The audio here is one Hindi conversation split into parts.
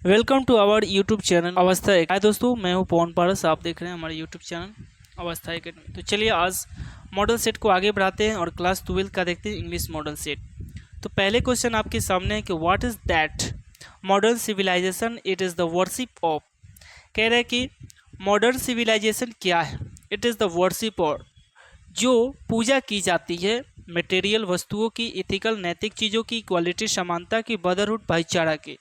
Welcome to our YouTube channel अवस्था एक। हाय दोस्तों, मैं हूं पवन पारस। आप देख रहे हैं हमारे यूट्यूब चैनल अवस्था एकेडमी। तो चलिए आज मॉडल सेट को आगे बढ़ाते हैं और क्लास 12 का देखते हैं इंग्लिश मॉडल सेट। तो पहले क्वेश्चन आपके सामने है कि what is that modern civilisation? It is the worship of. कह रहे हैं कि मॉडर्न सिविलाइजेशन क्या है? It is the worship of, जो पूजा की जाती है मटेरियल वस्तुओं की, इथिकल नैतिक चीज़ों की, इक्वालिटी समानता की, ब्रदरहुड भाईचारा की।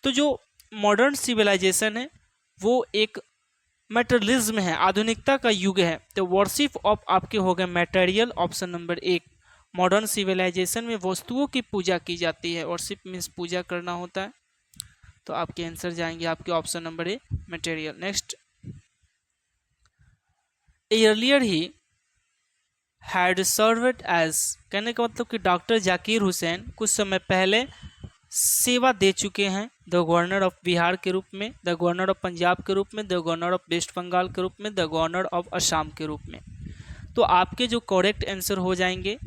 तो जो मॉडर्न सिविलाइजेशन है वो एक मटेरियलिज्म है, आधुनिकता का युग है। तो वर्शिप ऑफ आपके हो गए मटेरियल, ऑप्शन नंबर एक। मॉडर्न सिविलाइजेशन में वस्तुओं की पूजा की जाती है। वर्शिप मीन्स पूजा करना होता है। तो आपके आंसर जाएंगे आपके option number A material. Next, earlier ही हैड सर्व्ड एज, कहने का मतलब कि डॉक्टर जाकिर हुसैन कुछ समय पहले सेवा दे चुके हैं द गवर्नर ऑफ बिहार के रूप में, द गवर्नर ऑफ पंजाब के रूप में, the governor of West Bengal के रूप में, द गवर्नर ऑफ असम के रूप में। तो आपके जो करेक्ट आंसर हो जाएंगे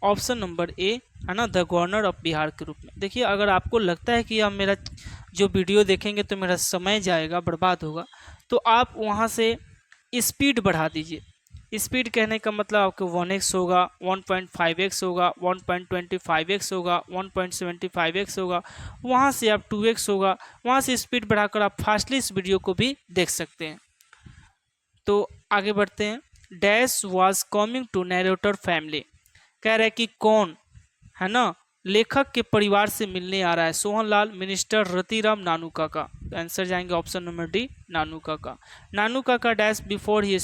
ऑप्शन नंबर ए, है ना, द गवर्नर ऑफ बिहार के रूप में। देखिए, अगर आपको लगता है कि अब मेरा जो वीडियो देखेंगे तो मेरा समय जाएगा, बर्बाद होगा, तो आप वहाँ से स्पीड बढ़ा दीजिए। स्पीड कहने का मतलब आपको 1x होगा, 1.5x होगा, 1.25x होगा, 1.75x होगा, वहाँ से आप 2x होगा, वहाँ से स्पीड बढ़ाकर आप फास्टली इस वीडियो को भी देख सकते हैं। तो आगे बढ़ते हैं। Dash was coming to narrator family, कह रहे हैं कि कौन, है ना, लेखक के परिवार से मिलने आ रहा है? सोहनलाल, मिनिस्टर, रतिराम, नानू काका। तो आंसर जाएंगे ऑप्शन नंबर डी, नानू काका। नानू काका डैश बिफोर ही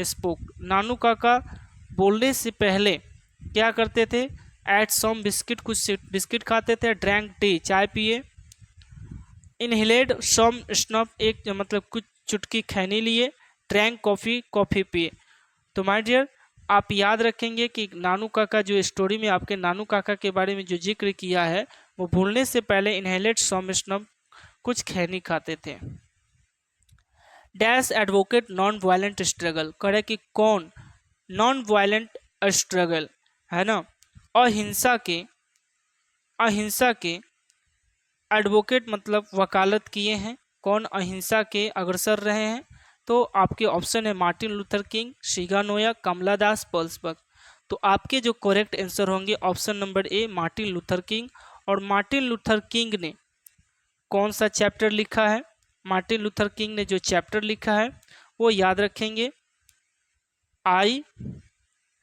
स्पोक, नानू काका बोलने से पहले क्या करते थे? एट सम बिस्किट, कुछ बिस्किट खाते थे। ड्रैंक टी, चाय पिए। इनहेलेड सम स्नफ, एक मतलब कुछ चुटकी खैनी लिए। ड्रैंक कॉफ़ी, कॉफ़ी पिए। तो माय डियर, आप याद रखेंगे कि नानू काका जो स्टोरी में आपके नानू काका के बारे में जो जिक्र किया है, वो भूलने से पहले इनहेलेड सम स्नफ, कुछ खैनी खाते थे। Dash advocate non violent struggle, करे कि कौन नॉन वायलेंट स्ट्रगल, है ना, अहिंसा के एडवोकेट मतलब वकालत किए हैं। कौन अहिंसा के अग्रसर रहे हैं? तो आपके ऑप्शन है Martin Luther King, Shiga Naoya, Kamala Das, Pearlsberg. तो आपके जो करेक्ट आंसर होंगे option number A, Martin Luther King. और मार्टिन लूथर किंग ने कौन सा चैप्टर लिखा है? मार्टिन लूथर किंग ने जो चैप्टर लिखा है वो याद रखेंगे, आई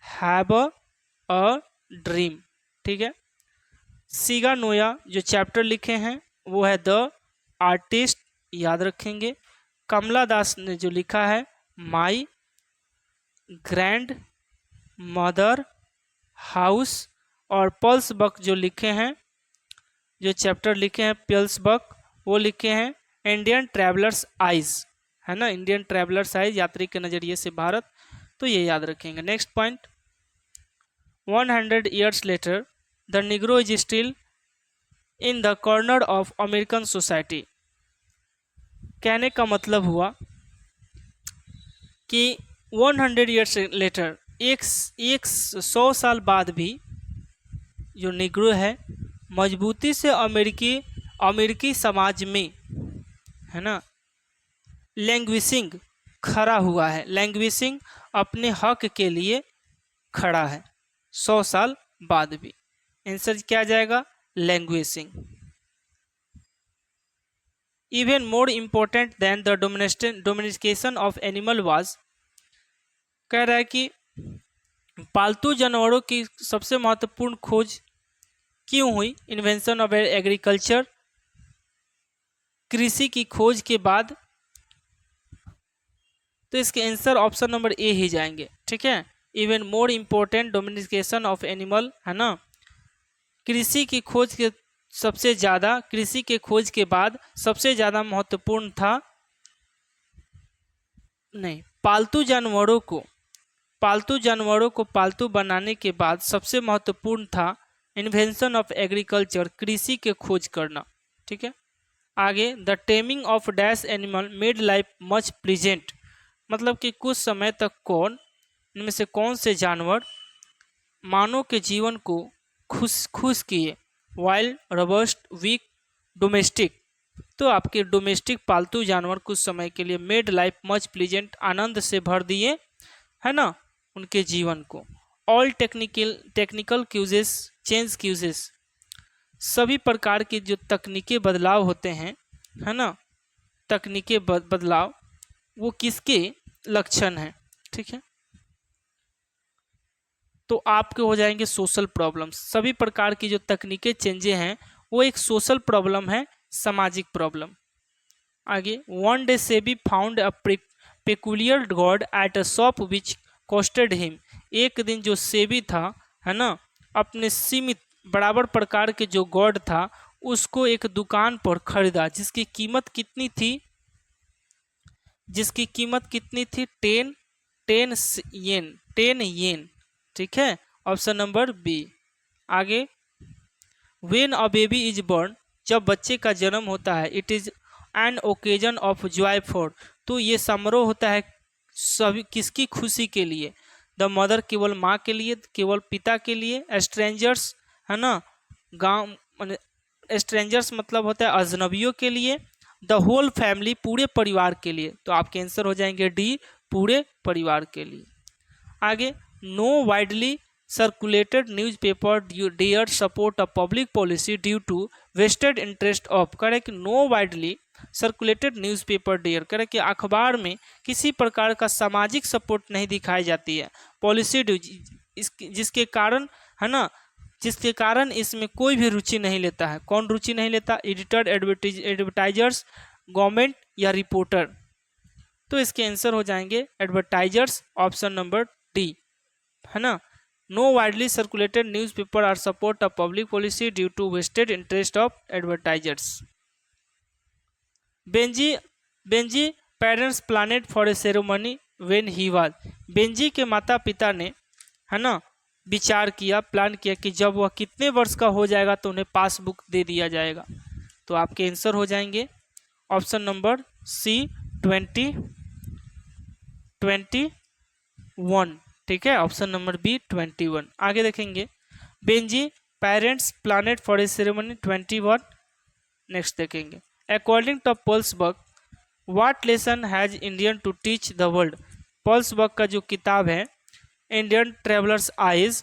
हैव अ ड्रीम। ठीक है। शिगा नोया जो चैप्टर लिखे हैं वो है द आर्टिस्ट, याद रखेंगे। कमला दास ने जो लिखा है माई ग्रैंड मदर हाउस। और पर्ल्सबर्ग जो लिखे हैं, जो चैप्टर लिखे हैं पर्ल्सबर्ग, वो लिखे हैं इंडियन ट्रैवलर्स आइज, है ना, इंडियन ट्रैवलर्स आइज, यात्री के नज़रिए से भारत। तो ये याद रखेंगे। Next point, 100 years later the Negro is still in the corner of American society. कहने का मतलब हुआ कि 100 years लेटर, एक 100 साल बाद भी जो निग्रो है मजबूती से अमेरिकी समाज में, है ना, लैंग्विशिंग खड़ा हुआ है। लैंग्विशिंग अपने हक के लिए खड़ा है 100 साल बाद भी। आंसर क्या जाएगा? Languaging. Even more important than the domestication of animal was, कह रहा है कि पालतू जानवरों की सबसे महत्वपूर्ण खोज क्यों हुई? इन्वेंशन ऑफ एग्रीकल्चर, कृषि की खोज के बाद। तो इसके आंसर ऑप्शन नंबर ए ही जाएंगे। ठीक है। Even more important domestication of animal, है ना, कृषि की खोज के सबसे ज़्यादा, कृषि के खोज के बाद सबसे ज़्यादा महत्वपूर्ण था, नहीं, पालतू जानवरों को पालतू बनाने के बाद सबसे महत्वपूर्ण था इन्वेंशन ऑफ एग्रीकल्चर, कृषि के खोज करना। ठीक है। आगे, the taming of dash animal made life much pleasant, मतलब कि कुछ समय तक इनमें से कौन से जानवर मानव के जीवन को खुश किए? Wild, robust, weak, domestic. तो आपके डोमेस्टिक पालतू जानवर कुछ समय के लिए मेड लाइफ मच प्लीजेंट, आनंद से भर दिए, है ना, उनके जीवन को। All technical causes change causes, सभी प्रकार के जो तकनीकी बदलाव होते हैं, है ना, तकनीकी बदलाव वो किसके लक्षण हैं, ठीक है। तो आपके हो जाएंगे सोशल प्रॉब्लम्स। सभी प्रकार की जो तकनीकी चेंजें हैं वो एक सोशल प्रॉब्लम है, सामाजिक प्रॉब्लम। आगे, one day Sebi found a peculiar god at a shop which costed him. एक दिन जो सेबी था, है ना, अपने सीमित बराबर प्रकार के जो गॉड था उसको एक दुकान पर खरीदा, जिसकी कीमत कितनी थी, जिसकी कीमत कितनी थी, 10 येन, ठीक है, ऑप्शन नंबर बी। आगे, when a baby is born, जब बच्चे का जन्म होता है, it is an occasion of Joy for, तो ये समारोह होता है सभी किसकी खुशी के लिए, द मदर केवल माँ के लिए, केवल पिता के लिए, स्ट्रेंजर्स, है ना, गांव, स्ट्रेंजर्स मतलब होता है अजनबियों के लिए, द होल फैमिली पूरे परिवार के लिए। तो आपके आंसर हो जाएंगे डी, पूरे परिवार के लिए। आगे, no widely circulated newspaper dare support a public policy due to vested interest of, करे कि no widely circulated newspaper dare, करे कि अखबार में किसी प्रकार का सामाजिक सपोर्ट नहीं दिखाई जाती है, पॉलिसी ड्यू, जिसके कारण, है ना, जिसके कारण इसमें कोई भी रुचि नहीं लेता है। कौन रुचि नहीं लेता, एडिटर, एडवर्टाइजर्स, गवर्नमेंट या रिपोर्टर। तो इसके आंसर हो जाएंगे एडवर्टाइजर्स, ऑप्शन नंबर डी, है ना। No widely circulated newspaper are support a public policy due to vested interest of advertisers. Benji parents planned for a ceremony when he was, Benji के माता पिता ने, है ना, विचार किया, प्लान किया कि जब वह कितने वर्ष का हो जाएगा तो उन्हें पासबुक दे दिया जाएगा। तो आपके आंसर हो जाएंगे ऑप्शन नंबर सी, 21, ठीक है, ऑप्शन नंबर बी 21। आगे देखेंगे, Benji parents planned for a ceremony 21। Next देखेंगे, according to Pulsberg what lesson has Indian to teach the world. Pulsberg का जो किताब है इंडियन ट्रेवलर्स आइज,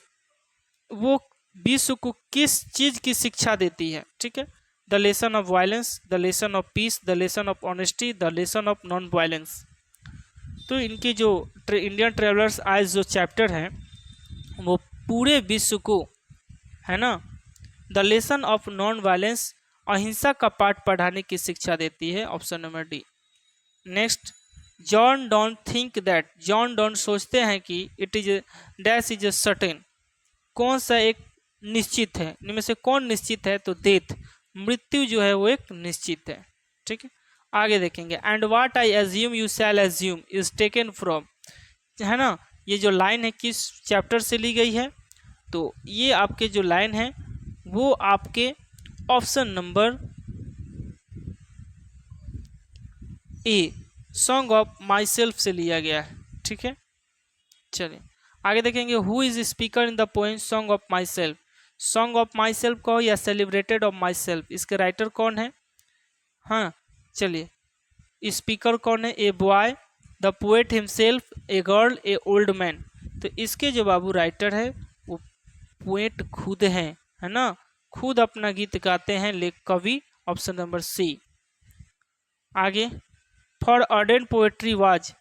वो विश्व को किस चीज की शिक्षा देती है, ठीक है, the lesson of violence, the lesson of peace, the lesson of honesty, the lesson of non violence. तो इनकी जो इंडियन ट्रेवलर्स आइज जो चैप्टर है वो पूरे विश्व को, है ना, the lesson of non violence, अहिंसा का पाठ पढ़ाने की शिक्षा देती है, option number D. Next, John don't think that, John don't सोचते हैं कि it is dash is certain, कौन सा एक निश्चित है, इनमें से कौन निश्चित है, तो डेथ, मृत्यु जो है वो एक निश्चित है, ठीक है। आगे देखेंगे, and what I assume you shall assume is taken from, है ना, ये जो लाइन है किस चैप्टर से ली गई है, तो ये आपके जो लाइन है वो आपके option number A, song of my self से लिया गया है, ठीक है। चलिए आगे देखेंगे, who is speaker in the poem song of my self, song of my self कहो या सेलिब्रेटेड ऑफ माई सेल्फ, इसके राइटर कौन है, हाँ चलिए, स्पीकर कौन है, a boy, the poet himself, a girl, A old man. तो इसके जो बाबू राइटर है वो पोएट खुद हैं, है ना, खुद अपना गीत गाते हैं लेख कवि, ऑप्शन नंबर सी। आगे, फॉर अर्डेन पोएट्री वाज,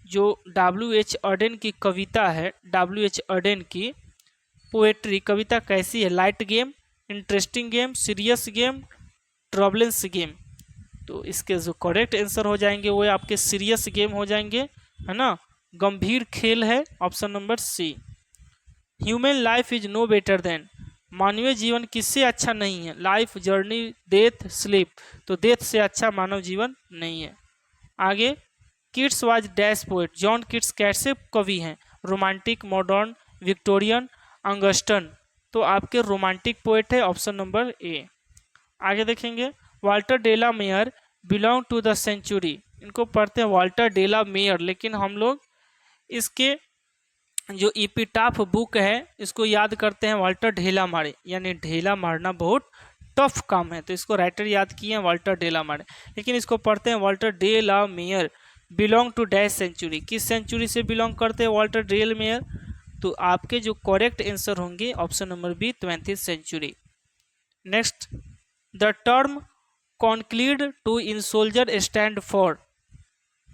जो W.H. अर्डेन की कविता है, W.H. अर्डेन की पोएट्री कविता कैसी है, light game, interesting game, serious game, turbulence game. तो इसके जो करेक्ट आंसर हो जाएंगे वो आपके सीरियस गेम हो जाएंगे, है ना, गंभीर खेल है, option number C. Human life is no better than, मानवीय जीवन किससे अच्छा नहीं है, लाइफ, जर्नी, डेथ, स्लीप, तो डेथ से अच्छा मानव जीवन नहीं है। आगे, Keats was dash poet, John Keats कैसे कवि हैं, रोमांटिक, मॉडर्न, विक्टोरियन, अंगस्टन। तो आपके रोमांटिक पोएट है, ऑप्शन नंबर ए। आगे देखेंगे, Walter de la Mare belong to the century, इनको पढ़ते हैं वाल्टर डेला मेयर, लेकिन हम लोग इसके जो इपिटाफ बुक है इसको याद करते हैं वाल्टर ढेला मारे, यानी ढेला मारना बहुत टफ काम है, तो इसको राइटर याद किए हैं वाल्टर डे ला मेयर, लेकिन इसको पढ़ते हैं Walter de la Mare belong to dash century, किस सेंचुरी से बिलोंग करते हैं वाल्टर डे ला मेयर। तो आपके जो करेक्ट आंसर होंगे option number B 20th century. Next, the term conclude to in soldier stand for,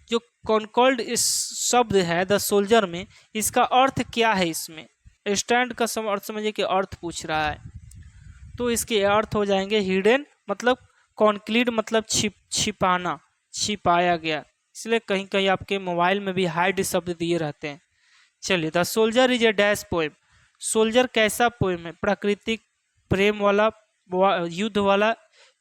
जो कॉन्कॉल्ड इस शब्द है द सोल्जर में, इसका अर्थ क्या है, इसमें स्टैंड का अर्थ समझिए कि अर्थ पूछ रहा है, तो इसके अर्थ हो जाएंगे हिडन, मतलब कॉन्क्लीड मतलब छिपाना, छिपाया गया, इसलिए कहीं कहीं आपके मोबाइल में भी हाइड शब्द दिए रहते हैं। चलिए, the soldier is a dash poem, soldier कैसा पोएम है, प्राकृतिक, प्रेम वाला, युद्ध वाला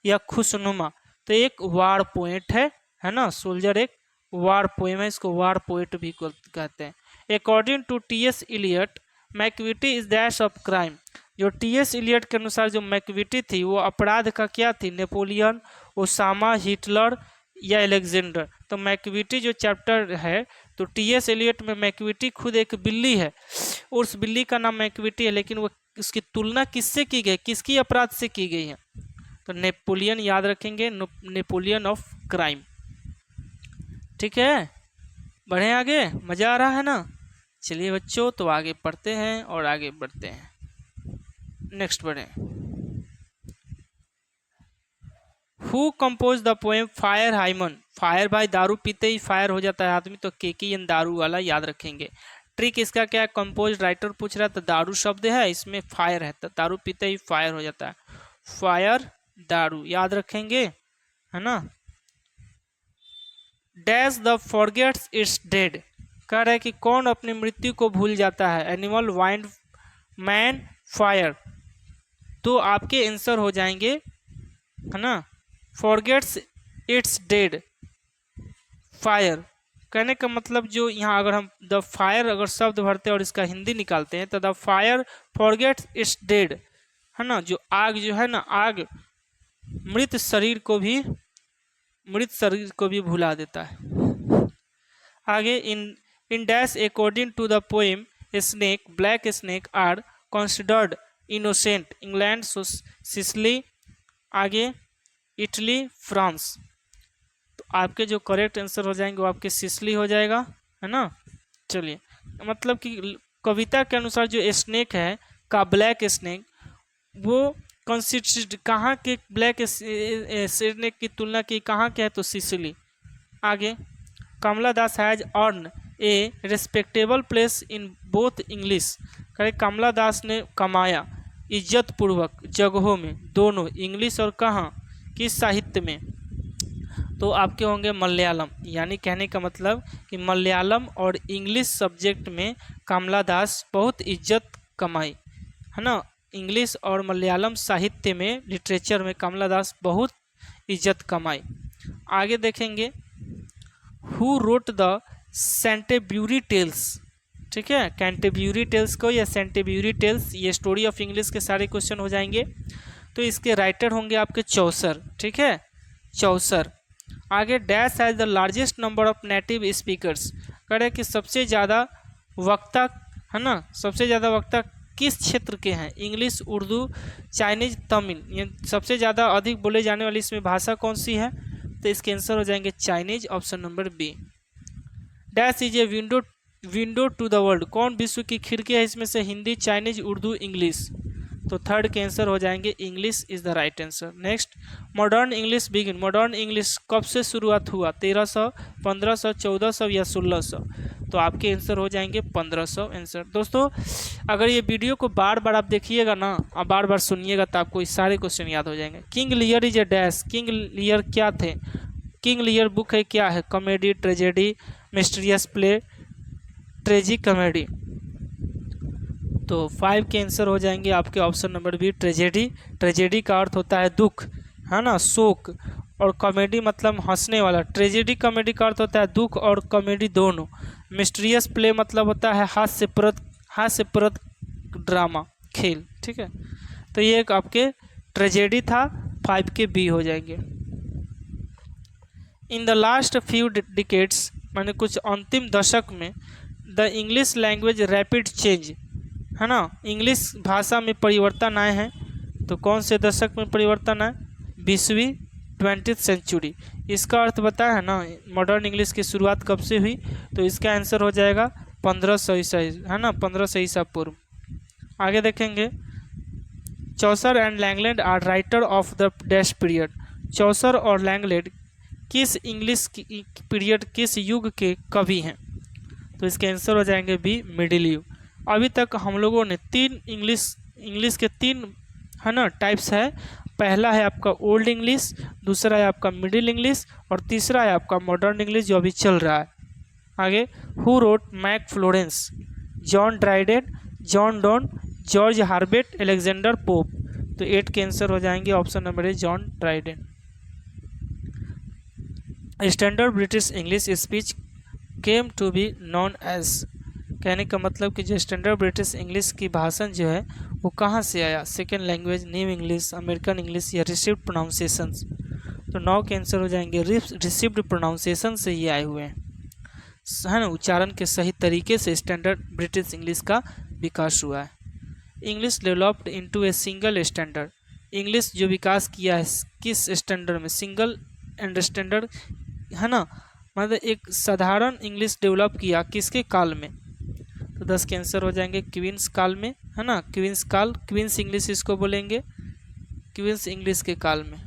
या खुशनुमा, तो एक वार पोएट है ना, सोल्जर एक वार पोएम है, इसको वार पोएट भी कहते हैं। According to T S. Eliot Macavity is dash of crime, जो टी.एस. इलियट के अनुसार जो मैकविटी थी वो अपराध का क्या थी, नेपोलियन, ओसामा, हिटलर या अलेक्जेंडर। तो मैकविटी जो चैप्टर है, तो टी.एस. इलियट में मैकविटी खुद एक बिल्ली है, उस बिल्ली का नाम मैकविटी है, लेकिन वो उसकी तुलना किससे की गई, किसकी अपराध से की गई है, तो नेपोलियन याद रखेंगे, नेपोलियन ऑफ क्राइम। ठीक है, बढ़े आगे, मजा आ रहा है ना। चलिए बच्चों, तो आगे पढ़ते हैं और आगे बढ़ते हैं। नेक्स्ट बढ़े, who compose the poem fire hymn, fire भाई दारू पीते ही फायर हो जाता है आदमी, तो केकेएन दारू वाला याद रखेंगे। ट्रिक इसका क्या है, कंपोज राइटर पूछ रहा है, तो दारू शब्द है, इसमें फायर है, तो दारू पीते ही फायर हो जाता है, फायर दारू याद रखेंगे, है ना। Dash the forgets it's dead, कह रहा है कि कौन अपनी मृत्यु को भूल जाता है, एनिमल, वाइंड, मैन, फायर, तो आपके आंसर हो जाएंगे, है ना, फॉरगेट्स इट्स डेड, फायर। कहने का मतलब जो यहाँ अगर हम द फायर अगर शब्द भरते हैं और इसका हिंदी निकालते हैं, तो the fire forgets it's dead, है ना, जो आग जो है ना, आग मृत शरीर को भी भुला देता है। आगे, in dash according to the poem snake, black snake are considered innocent, England, Sicily, आगे इटली, फ्रांस, तो आपके जो करेक्ट आंसर हो जाएंगे वो आपके सिसिली हो जाएगा, है ना। चलिए, मतलब कि कविता के अनुसार जो स्नेक है का ब्लैक स्नेक, वो कंसिडर्ड कहाँ के, ब्लैक स्नेक की तुलना की कहाँ के है, तो सिसिली। आगे, Kamala Das has earn a respectable place in both English, कहे कमला दास ने कमाया इज्जत पूर्वक जगहों में, दोनों इंग्लिश और कहाँ, किस साहित्य में, तो आपके होंगे मलयालम, यानी कहने का मतलब कि मलयालम और इंग्लिश सब्जेक्ट में कमला दास बहुत इज्जत कमाई, है ना, इंग्लिश और मलयालम साहित्य में, लिटरेचर में कमला दास बहुत इज्जत कमाई। आगे देखेंगे, हु रोट द सेंटेब्यूरी टेल्स, ठीक है, कैंटेब्यूरी टेल्स को या सेंटेब्यूरी टेल्स, ये स्टोरी ऑफ इंग्लिश के सारे क्वेश्चन हो जाएंगे, तो इसके राइटर होंगे आपके चौसर, ठीक है, चौसर। आगे, dash has the largest number of native speakers, कह रहे कि सबसे ज़्यादा वक्ता, है ना, सबसे ज़्यादा वक्ता किस क्षेत्र के हैं, इंग्लिश, उर्दू, चाइनीज, तमिल, ये सबसे ज़्यादा अधिक बोले जाने वाली इसमें भाषा कौन सी है, तो इसके आंसर हो जाएंगे Chinese, option number B. Dash is a window to the world, कौन विश्व की खिड़की है, इसमें से हिंदी, चाइनीज, उर्दू, इंग्लिश, तो थर्ड के आंसर हो जाएंगे English is the right answer. Next, modern English begin, modern English कब से शुरुआत हुआ, 1300, 1500, 1400 या 1600, तो आपके आंसर हो जाएंगे 1500 आंसर। दोस्तों, अगर ये वीडियो को बार बार आप देखिएगा ना और बार बार सुनिएगा, तो आपको ये सारे क्वेश्चन याद हो जाएंगे। King Lear is a dash, King Lear क्या थे, किंग लियर बुक है, क्या है, comedy, tragedy, mysterious play, tragi comedy, तो 5 के आंसर हो जाएंगे आपके option number B, tragedy. Tragedy का अर्थ होता है दुख, है ना, शोक, और कॉमेडी मतलब हंसने वाला, ट्रेजेडी कॉमेडी का अर्थ होता है दुख और कॉमेडी दोनों। मिस्टीरियस प्ले मतलब होता है हास्यप्रद ड्रामा, खेल, ठीक है, तो ये एक आपके ट्रेजेडी था, 5 के बी हो जाएंगे। In the last few decades, माने कुछ अंतिम दशक में, the English language rapid change, है ना, इंग्लिश भाषा में परिवर्तन आए हैं, तो कौन से दशक में परिवर्तन है? 20वीं 20th सेंचुरी। इसका अर्थ बताया है ना, मॉडर्न इंग्लिश की शुरुआत कब से हुई? तो इसका आंसर हो जाएगा 1500 ईसा, है ना, 1500 ईसा पूर्व। आगे देखेंगे, Chaucer and Langland are writer of the dash period. Chaucer और लैंगलैंड किस इंग्लिश पीरियड, किस युग के कवि हैं? तो इसके आंसर हो जाएंगे बी, मिडिल युग। अभी तक हम लोगों ने तीन इंग्लिश के तीन, है ना, टाइप्स है। पहला है आपका ओल्ड इंग्लिश, दूसरा है आपका मिडिल इंग्लिश, और तीसरा है आपका मॉडर्न इंग्लिश जो अभी चल रहा है। आगे, who wrote MacFlecknoe? John Dryden, John Donne, George Herbert, Alexander Pope. तो 8 के आंसर हो जाएंगे option number A, John Dryden. Standard British English speech came to be known as. कहने का मतलब कि जो स्टैंडर्ड ब्रिटिश इंग्लिश की भाषण जो है वो कहाँ से आया? Second language, new English, American English या रिसीव्ड प्रोनाउंसिएशंस। तो 9 के आंसर हो जाएंगे रिसीव्ड प्रोनाउंसिएशन से ये आए हुए हैं, है ना, उच्चारण के सही तरीके से स्टैंडर्ड ब्रिटिश इंग्लिश का विकास हुआ है। English developed into a single standard. English जो विकास किया है किस स्टैंडर्ड में? सिंगल एंड स्टैंडर्ड, है ना, मतलब एक साधारण इंग्लिश डेवलप किया किसके काल में? तो 10 के आंसर हो जाएंगे क्वींस काल में, है ना, क्वींस काल, क्वींस इंग्लिश इसको बोलेंगे, क्वींस इंग्लिश के काल में।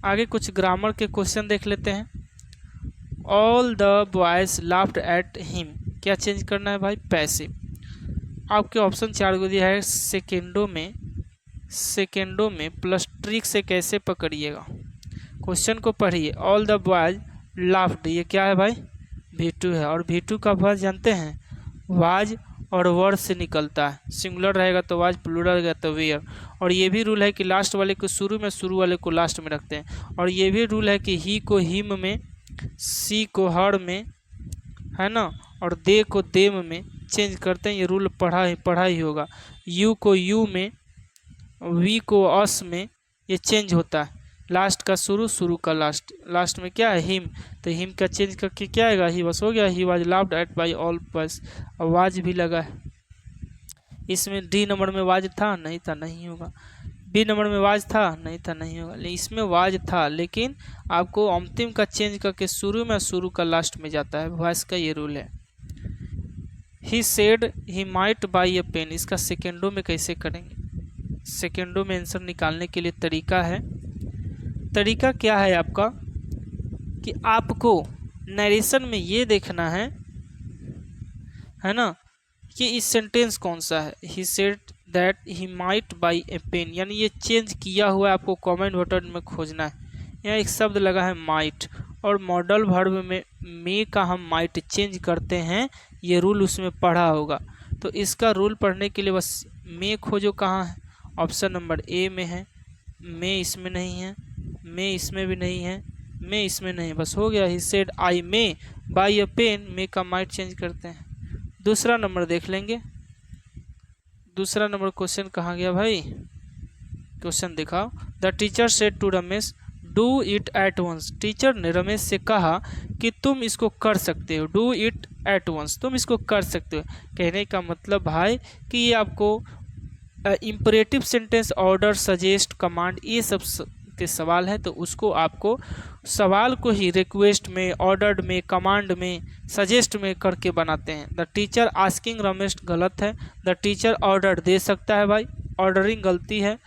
आगे कुछ ग्रामर के क्वेश्चन देख लेते हैं। All the boys laughed at him, क्या चेंज करना है भाई? पैसिव। आपके ऑप्शन 4 को दिया है, सेकेंडों में प्लस ट्रिक से कैसे पकड़िएगा? क्वेश्चन को पढ़िए। ऑल द बॉयज लाफ्ड, ये क्या है भाई? V2 है, और V2 का वर्ड जानते हैं, वाज और वर्ड से निकलता है। सिंगुलर रहेगा तो वाज, प्लूरल रहेगा तो वेयर। और ये भी रूल है कि लास्ट वाले को शुरू में, शुरू वाले को लास्ट में रखते हैं। और ये भी रूल है कि ही को हिम में, सी को हर में, है ना, और दे को देम में चेंज करते हैं। ये रूल पढ़ा ही होगा। यू को यू में, वी को अस में, ये चेंज होता है। लास्ट का शुरू, शुरू का लास्ट, लास्ट में क्या है? हिम। तो हिम का चेंज करके क्या आएगा? ही बस हो गया। He was laughed eight by all बस। वाज भी लगा है इसमें। डी नंबर में वाज था, नहीं था, नहीं होगा। बी नंबर में वाज था, नहीं था, नहीं होगा। इसमें वाज था, लेकिन आपको अंतिम का चेंज करके शुरू में, शुरू का लास्ट में जाता है। वॉइस का ये रूल है। He said he might buy a pen, इसका सेकेंडों में कैसे करेंगे? सेकेंडों में आंसर निकालने के लिए तरीका है। तरीका क्या है आपका कि आपको नरेशन में ये देखना है ना, कि इस सेंटेंस कौन सा है। He said that he might buy a pen, यानी ये चेंज किया हुआ है, आपको कमेंट बटन में खोजना है। यहाँ एक शब्द लगा है माइट, और मॉडल वर्ब में मे का हम माइट चेंज करते हैं, ये रूल उसमें पढ़ा होगा। तो इसका रूल पढ़ने के लिए बस मे खोजो, कहाँ है? ऑप्शन नंबर ए में है। मे इसमें नहीं है, मे इसमें भी नहीं है, मे इसमें नहीं, बस हो गया। He said I may buy a pen, may का माइट चेंज करते हैं। दूसरा नंबर देख लेंगे। दूसरा नंबर क्वेश्चन कहाँ गया भाई? क्वेश्चन दिखाओ। The teacher said to Ramesh do it at once. Teacher ने रमेश से कहा कि तुम इसको कर सकते हो। डू इट एट वंस, तुम इसको कर सकते हो। कहने का मतलब भाई कि ये आपको imperative sentence, order, suggest, command, ये सब के सवाल है, तो उसको आपको सवाल को ही रिक्वेस्ट में, ऑर्डर्ड में, कमांड में, सजेस्ट में करके बनाते हैं। द टीचर आस्किंग रमेश गलत है। द टीचर ऑर्डर दे सकता है भाई, ऑर्डरिंग गलती है।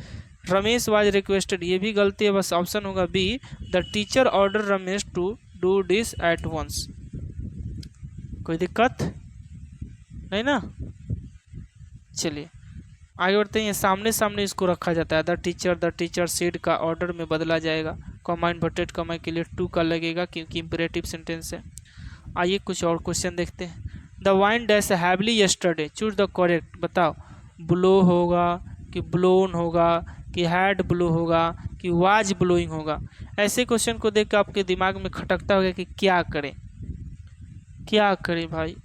रमेश वाज रिक्वेस्टेड, ये भी गलती है, बस ऑप्शन होगा B, the teacher order Ramesh to do this at once. कोई दिक्कत नहीं ना? चलिए आगे बढ़ते हैं। सामने सामने इसको रखा जाता है। द टीचर सेड का ऑर्डर में बदला जाएगा। कॉमा इन्वर्टेड कॉमा के लिए टू का लगेगा क्योंकि इंपरेटिव सेंटेंस है। आइए कुछ और क्वेश्चन देखते हैं। The wine dash heavily yesterday, choose the correct. बताओ, ब्लो होगा कि ब्लोन होगा कि हैड ब्लो होगा कि वाज ब्लोइंग होगा? ऐसे क्वेश्चन को देख कर आपके दिमाग में खटकता होगा कि क्या करें, क्या करें भाई?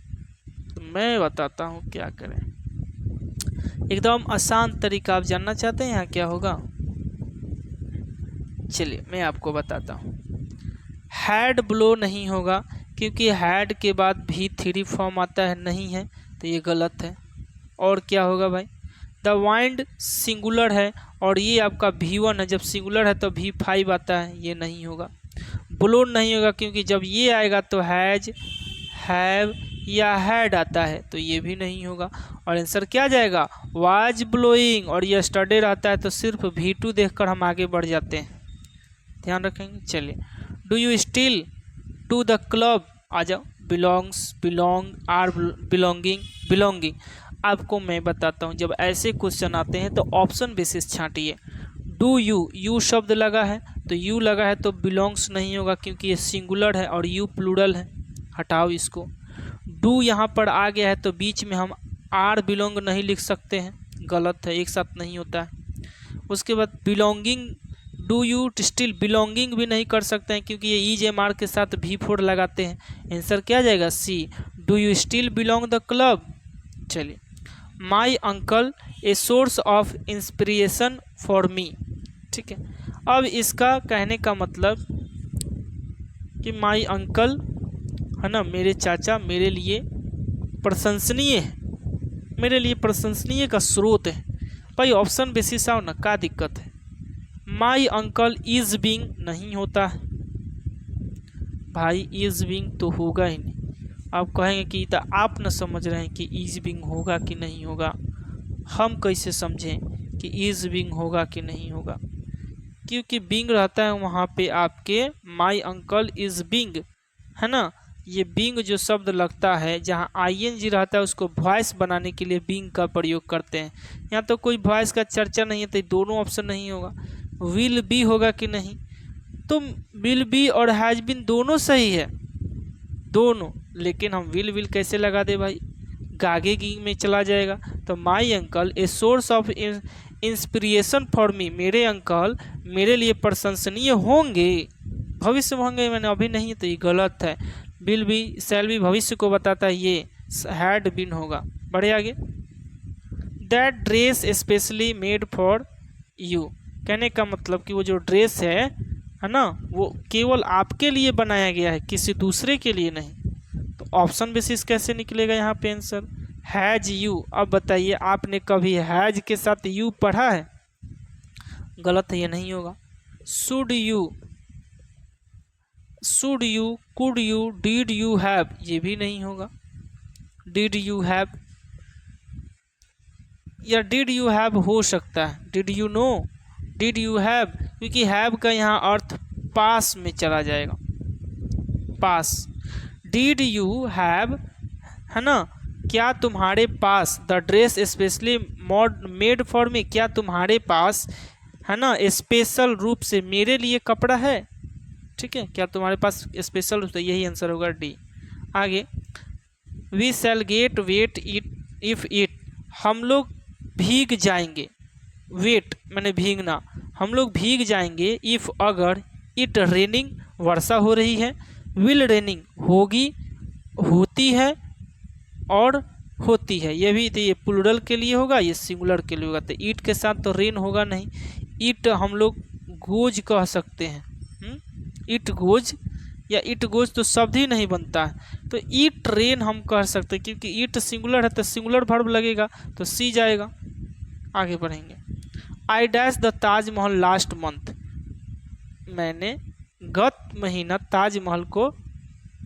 तो मैं बताता हूँ क्या करें। एकदम आसान तरीका। आप जानना चाहते हैं यहाँ क्या होगा? चलिए मैं आपको बताता हूँ। हैड ब्लो नहीं होगा क्योंकि हैड के बाद भी 3 फॉर्म आता है, नहीं है, तो ये गलत है। और क्या होगा भाई? द वाइंड सिंगुलर है और ये आपका V1 है, जब सिंगुलर है तो V5 आता है, ये नहीं होगा। ब्लोन नहीं होगा क्योंकि जब ये आएगा तो हैज, हैव या हैड आता है, तो ये भी नहीं होगा। और आंसर क्या जाएगा, वाज ब्लोइंग। और यस्टरडे रहता है तो सिर्फ V2 देखकर हम आगे बढ़ जाते हैं, ध्यान रखेंगे। चलिए, do you still to the club, आ जाओ। Belongs, belong, or belonging, belonging. आपको मैं बताता हूँ, जब ऐसे क्वेश्चन आते हैं तो ऑप्शन बेसिस छांटिए। डू यू, यू शब्द लगा है तो यू लगा है तो बिलोंग्स नहीं होगा क्योंकि ये सिंगुलर है और यू प्लूरल है, हटाओ इसको। डू यहाँ पर आ गया है तो बीच में हम आर बिलोंग नहीं लिख सकते हैं, गलत है, एक साथ नहीं होता है। उसके बाद belonging, do you still belonging भी नहीं कर सकते हैं क्योंकि ये ईज एम आर के साथ V4 लगाते हैं। आंसर क्या जाएगा, C, do you still belong the club. चलिए, my uncle a source of inspiration for me, ठीक है। अब इसका कहने का मतलब कि माई अंकल है ना, मेरे चाचा मेरे लिए प्रशंसनीय है, मेरे लिए प्रशंसनीय का स्रोत है। भाई ऑप्शन बेसिस आओ ना, क्या दिक्कत है। माई अंकल इज बीइंग नहीं होता है भाई, इज बीइंग तो होगा ही नहीं। आप कहेंगे कि तो आप न समझ रहे हैं कि इज बीइंग होगा कि नहीं होगा, हम कैसे समझें कि इज बीइंग होगा कि नहीं होगा, क्योंकि बीइंग रहता है वहाँ पे आपके माई अंकल इज बीइंग, है ना। ये बीइंग जो शब्द लगता है जहाँ ING रहता है उसको वॉइस बनाने के लिए बीइंग का प्रयोग करते हैं। यहाँ तो कोई वॉइस का चर्चा नहीं है तो दोनों ऑप्शन नहीं होगा। विल बी होगा कि नहीं, तो विल बी और हैज बीन दोनों सही है, दोनों। लेकिन हम विल कैसे लगा दे भाई, गागे गी में चला जाएगा। तो माई uncle a source of inspiration for मी, मेरे अंकल मेरे लिए प्रशंसनीय होंगे, भविष्य में होंगे, मैंने अभी नहीं, तो ये गलत है। विल बी, शैल बी भविष्य को बताता है, ये हैड बीन होगा। बढ़े आगे। That dress specially made for you, कहने का मतलब कि वो जो ड्रेस है ना, वो केवल आपके लिए बनाया गया है, किसी दूसरे के लिए नहीं। तो ऑप्शन बेसिस कैसे निकलेगा यहाँ पे आंसर, हैज यू। अब बताइए, आपने कभी हैज के साथ यू पढ़ा है, गलत है, ये नहीं होगा। Should you, should you, could you, did you have, ये भी नहीं होगा। डिड यू हैव या डिड यू हैव हो सकता है, did you know, did you have, क्योंकि हैव का यहाँ अर्थ पास में चला जाएगा, पास। डिड यू हैव, है ना, क्या तुम्हारे पास, the dress specially made for me, क्या तुम्हारे पास, है ना, स्पेशल रूप से मेरे लिए कपड़ा है, ठीक है, क्या तुम्हारे पास स्पेशल रूप से, यही आंसर होगा डी। आगे, we shall get wet it if it, हम लोग भीग जाएंगे, वेट मैंने भीगना, हम लोग भीग जाएंगे, इफ अगर, इट रेनिंग वर्षा हो रही है, विल रेनिंग होगी, होती है और होती है, ये भी, तो ये प्लूरल के लिए होगा, ये सिंगुलर के लिए होगा। तो ईट के साथ तो रेन होगा नहीं, ईट हम लोग गोज कह सकते हैं, इट गोज या इट गोज तो शब्द ही नहीं बनता है, तो ईट रेन हम कह सकते हैं क्योंकि ईट सिंगुलर है तो सिंगुलर वर्ब लगेगा, तो सी जाएगा। आगे बढ़ेंगे। I dash the Taj Mahal last month, मैंने गत महीना ताजमहल को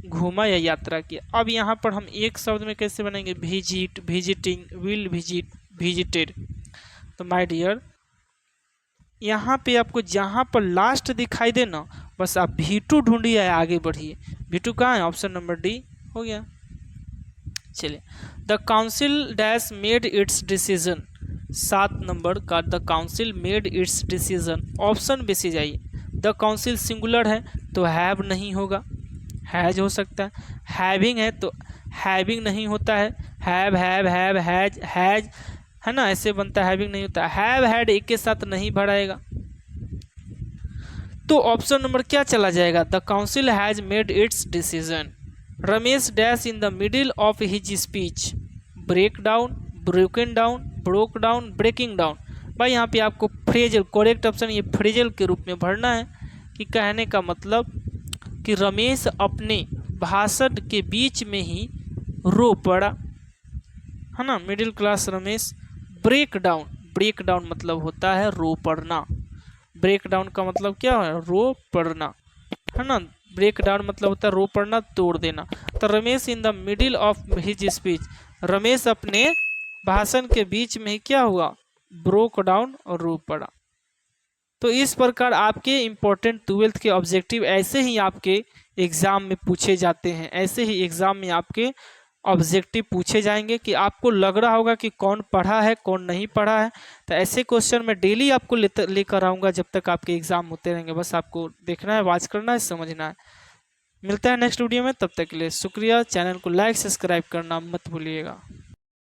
घूमा या यात्रा किया। अब यहाँ पर हम एक शब्द में कैसे बनेंगे, visit, visiting, will visit, visited. तो माय डियर, यहाँ पे आपको जहाँ पर लास्ट दिखाई दे ना, बस आप V2 ढूंढिए, आगे बढ़िए। V2 कहाँ है, ऑप्शन नंबर डी हो गया। चलिए, the council dash made its decision, 7 नंबर का the council made its decision, option basis आइए। द काउंसिल सिंगुलर है तो हैव नहीं होगा, हैज हो सकता है। हैविंग है तो हैविंग नहीं होता है, हैव, हैव, हैज, है ना, ऐसे बनता है, हैविंग नहीं होता। हैव, हैड एक के साथ नहीं भराएगा, तो ऑप्शन नंबर क्या चला जाएगा, the council has made its decision. Ramesh dash in the middle of his speech, break down, broken down, broke down, breaking down. भाई यहाँ पे आपको फ्रेजल, करेक्ट ऑप्शन ये फ्रेजल के रूप में भरना है, कि कहने का मतलब कि रमेश अपने भाषण के बीच में ही रो पड़ा, है ना, middle class Ramesh break down, break down मतलब होता है रो पड़ना। ब्रेक डाउन का मतलब क्या है, रो पड़ना, है ना। ब्रेक डाउन मतलब होता है रो पड़ना, तोड़ देना। तो रमेश इन the middle of his speech, Ramesh अपने भाषण के बीच में ही क्या हुआ, ब्रोक डाउन और रो पड़ा। तो इस प्रकार आपके इंपॉर्टेंट 12th के ऑब्जेक्टिव ऐसे ही आपके एग्जाम में पूछे जाते हैं, ऐसे ही एग्जाम में आपके ऑब्जेक्टिव पूछे जाएंगे कि आपको लग रहा होगा कि कौन पढ़ा है कौन नहीं पढ़ा है। तो ऐसे क्वेश्चन मैं डेली आपको लेकर आऊँगा जब तक आपके एग्जाम होते रहेंगे। बस आपको देखना है, वाच करना है, समझना है। मिलता है नेक्स्ट वीडियो में, तब तक के लिए शुक्रिया। चैनल को लाइक सब्सक्राइब करना मत भूलिएगा।